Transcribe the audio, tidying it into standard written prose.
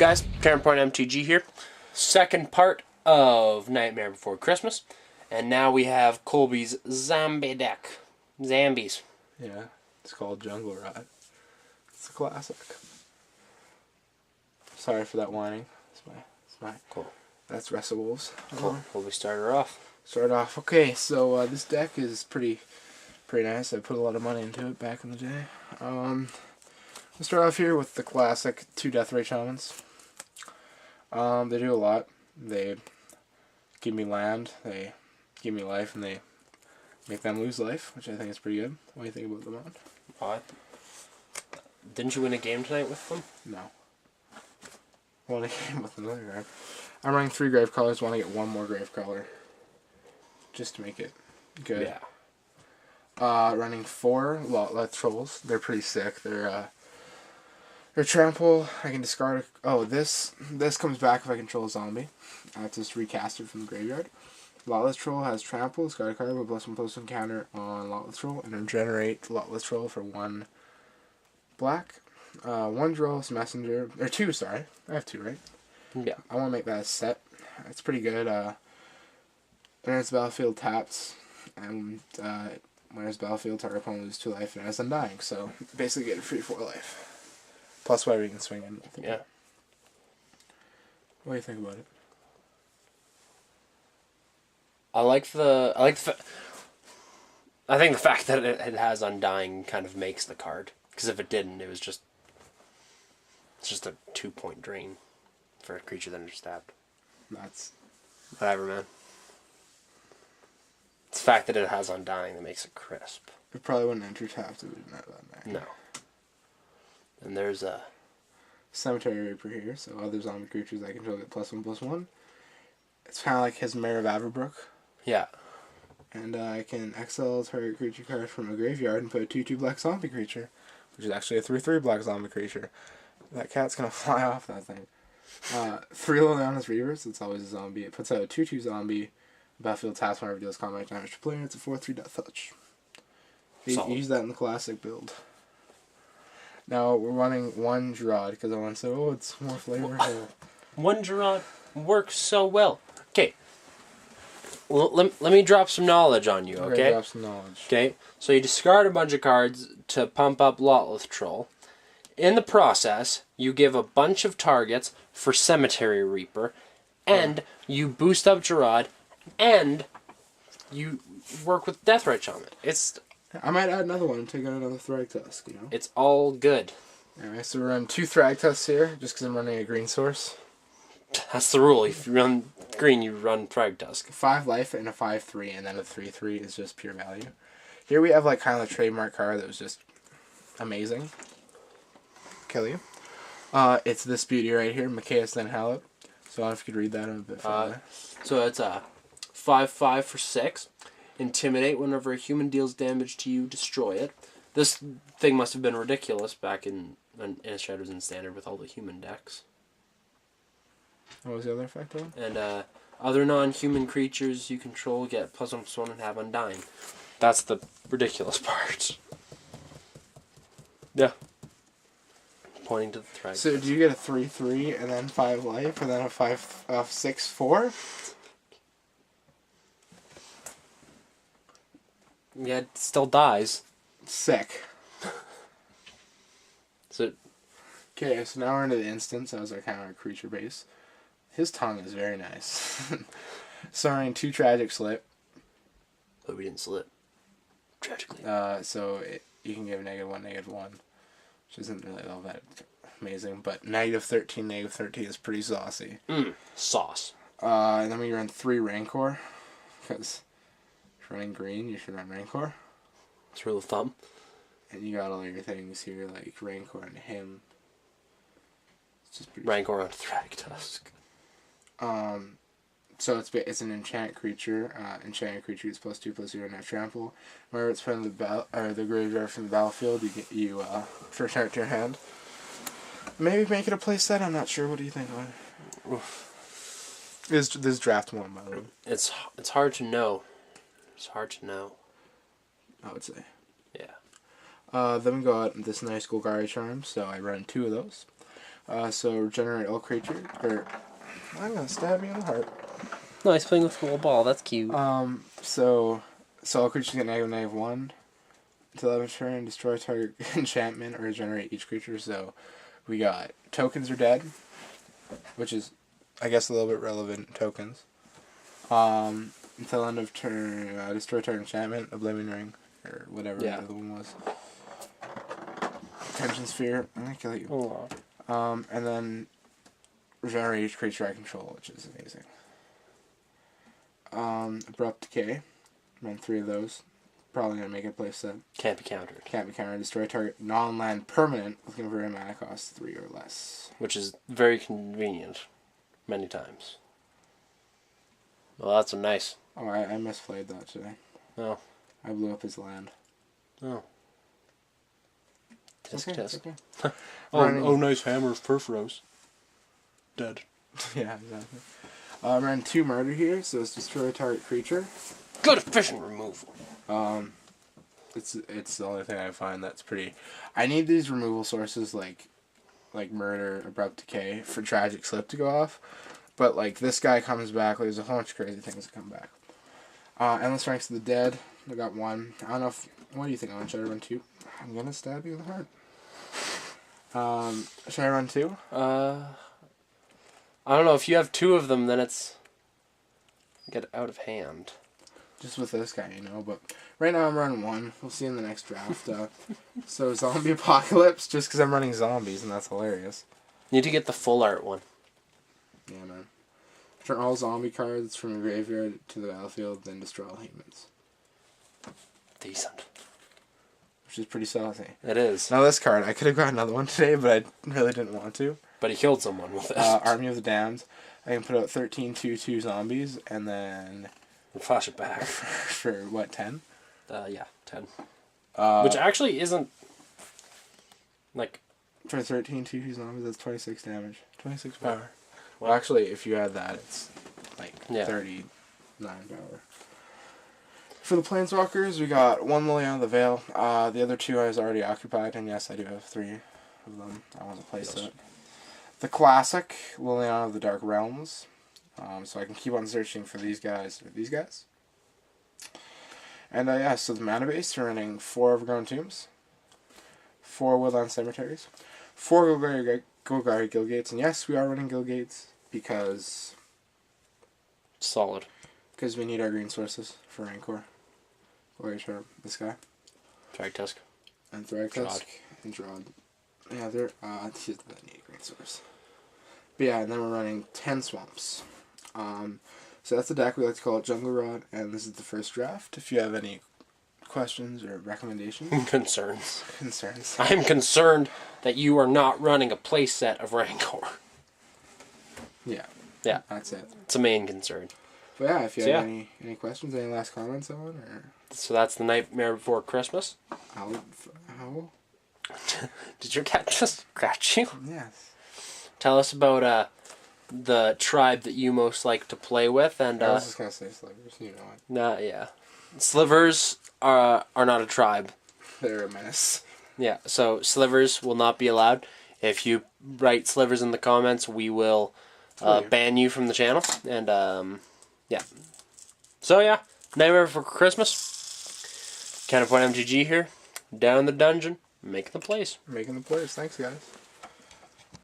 guys? Terran Point MTG here. Second part of Nightmare Before Christmas. And now we have Colby's zombie deck. Zambies. Yeah, it's called Jungle Rot. It's a classic. Sorry for that whining. It's my Cool. That's Wrestle Wolves. Cool. Colby started her off. Start off. Okay, so this deck is pretty nice. I put a lot of money into it back in the day. We'll start off here with the classic 2 Deathray Shamans. They do a lot. They give me land, they give me life, and they make them lose life, which I think is pretty good. What do you think about them on? What? Didn't you win a game tonight with them? No. Won a game with another grave. I'm running 3 grave colors, want to get 1 more grave color. Just to make it good. Yeah. Running 4 Lot Trolls. They're pretty sick. They're trample. I can discard. This comes back if I control a zombie. I have to just recast it from the graveyard. Lotless Troll has trample. Discard a card with +1/+1 counter on Lotless Troll, and then generate Lotless Troll for 1 black. 1 Drill's Messenger, or 2. Sorry, I have 2, right? Yeah. I want to make that a set. It's pretty good. When it's battlefield taps, and when it's battlefield, target opponent loses 2 life, and it's undying. So basically, get a free 4 life. Plus whatever you can swing in. Yeah. What do you think about it? I think the fact that it has Undying kind of makes the card. Because if it didn't, it's just a 2-point drain for a creature that understabbed. That's Whatever, man. It's the fact that it has Undying that makes it crisp. it. Probably wouldn't enter tapped if we didn't have that back. No. And there's a Cemetery Reaper here, so other zombie creatures I control get +1/+1. It's kind of like his Mayor of Averbrook. yeah. And I can exile target creature card from a graveyard and put a 2/2 black zombie creature, which is actually a 3/3 black zombie creature. That cat's gonna fly off that thing. 3 Liliana's Reavers, it's always a zombie. It puts out a 2/2 zombie. Battlefield taps whenever it deals combat damage to player. It's a 4/3 Death Touch. You use that in the classic build. Now we're running 1 Gerard because I want to say, it's more flavorful. 1 Gerard works so well. Okay. Well, let me drop some knowledge on you, okay? Drop some knowledge. Okay, so you discard a bunch of cards to pump up Lotless Troll. In the process, you give a bunch of targets for Cemetery Reaper, and you boost up Gerard, and you work with Deathray Shaman. I might add another one and take out another Thragtusk, you know? It's all good. Alright, so we're running 2 Thragtusks here, just because I'm running a green source. That's the rule. If you run green, you run Thragtusk. 5 life and a 5/3, and then a 3/3 is just pure value. Here we have like kind of a trademark card that was just amazing. Kill you. It's this beauty right here, Mikaeus Then Hallowed. So I don't know if you could read that a bit further. So it's a 5/5 for 6. Intimidate. Whenever a human deals damage to you, destroy it. This thing must have been ridiculous back in Shadows and Standard with all the human decks. What was the other effect on? And other non-human creatures you control get +1/+1 and have Undying. That's the ridiculous part. Yeah. Pointing to the thread. So do you get a 3/3 and then 5 life and then a 6/4? Yeah, it still dies. Sick. So Okay, so now we're into the instance as our kind of our creature base. His tongue is very nice. So we're running 2 Tragic Slip. but we didn't slit. Tragically. You can give -1, -1, which isn't really all that amazing, but -13, -13 is pretty saucy. Sauce. And then we run 3 Rancor, because if you're running green, you should run Rancor. It's rule of thumb. And you got all your things here, like Rancor and him. It's just pretty. Rancor on Thragtusk. So it's an enchant creature. Enchanted creature is +2/+0 and have trample. Whenever it's put in the graveyard from the battlefield, you first art to your hand. Maybe make it a play set. I'm not sure. What do you think on it? This is draft 1, by the way. It's hard to know. It's hard to know. I would say. Yeah. Then we got this nice Golgari Charm, so I run 2 of those. So regenerate all creature. Or I'm gonna stab you in the heart. No, he's playing with a little ball. That's cute. So all creatures get -1 until end of turn. Destroy target enchantment or regenerate each creature. So we got tokens are dead, which is, I guess, a little bit relevant. Tokens. Until end of turn, destroy target enchantment, Oblivion Ring, or whatever the other one was. Tension Sphere. I'm gonna kill you. Oh, And then regenerate each creature I control, which is amazing. Abrupt Decay. Run 3 of those. Probably gonna make it play set. can't be countered. Can't be countered. Destroy target non-land permanent with converted mana cost 3 or less. Which is very convenient, many times. Well, that's a nice. Oh, I misplayed that today. Oh. I blew up his land. Oh. Tisk Okay, tisk. okay. Oh, nice hammer of Perforos. Dead. Yeah, exactly. I'm running 2 murder here, so it's destroy a target creature. Good efficient removal. It's the only thing I find that's pretty. I need these removal sources like murder, abrupt decay for tragic slip to go off, but like this guy comes back. There's a whole bunch of crazy things that come back. Endless Ranks of the Dead. I got 1. I don't know if. What do you think? Should I run 2? I'm gonna stab you in the heart. Should I run 2? I don't know. If you have 2 of them, then it's get out of hand. Just with this guy, but right now I'm running 1. We'll see in the next draft. So Zombie Apocalypse, just because I'm running zombies, and that's hilarious. Need to get the full art one. Yeah, man. Turn all zombie cards from your graveyard to the battlefield, then destroy all humans. Decent. Which is pretty saucy. It is. Now this card, I could have got another one today, but I really didn't want to. But he killed someone with it. Army of the Damned. I can put out 13 2/2 zombies, and then... Flash it back. For what, 10? Yeah, 10. Which actually isn't... Like... For 13 2/2 zombies, that's 26 damage. 26 Wow. power. Well, actually, if you add that, it's like 39 power. For the Planeswalkers, we got 1 Liliana of the Veil. The other 2 I was already occupied, and yes, I do have 3 of them. I want to play set. The classic Liliana of the Dark Realms. So I can keep on searching for these guys. And yeah, so the mana base, we're running 4 Overgrown Tombs, 4 Woodland Cemeteries, 4 Golgari Guildgates, and yes, we are running Guildgates because Solid. we need our green sources for Rancor. This guy. Thragtusk. And Thragtusk. And Drod. Yeah, they're, he doesn't need a green source. But yeah, and then we're running 10 Swamps. So that's the deck. We like to call it Jungle Rod, and this is the first draft. If you have any questions or recommendations. Concerns. I'm concerned that you are not running a playset of Rancor. Yeah. Yeah. That's it. It's a main concern. But yeah, if you have any questions, any last comments on, or... So that's the Nightmare Before Christmas. How? Did your cat just scratch you? Yes. Tell us about the tribe that you most like to play with, and I was just gonna say Slivers, you know it. Nah, yeah. Slivers are not a tribe. They're a menace. Yeah, so slivers will not be allowed. If you write slivers in the comments, we will ban you from the channel. And yeah. So yeah, Nightmare Before Christmas. Counterpoint MTG here, down in the dungeon, making the plays. Making the plays. Thanks, guys.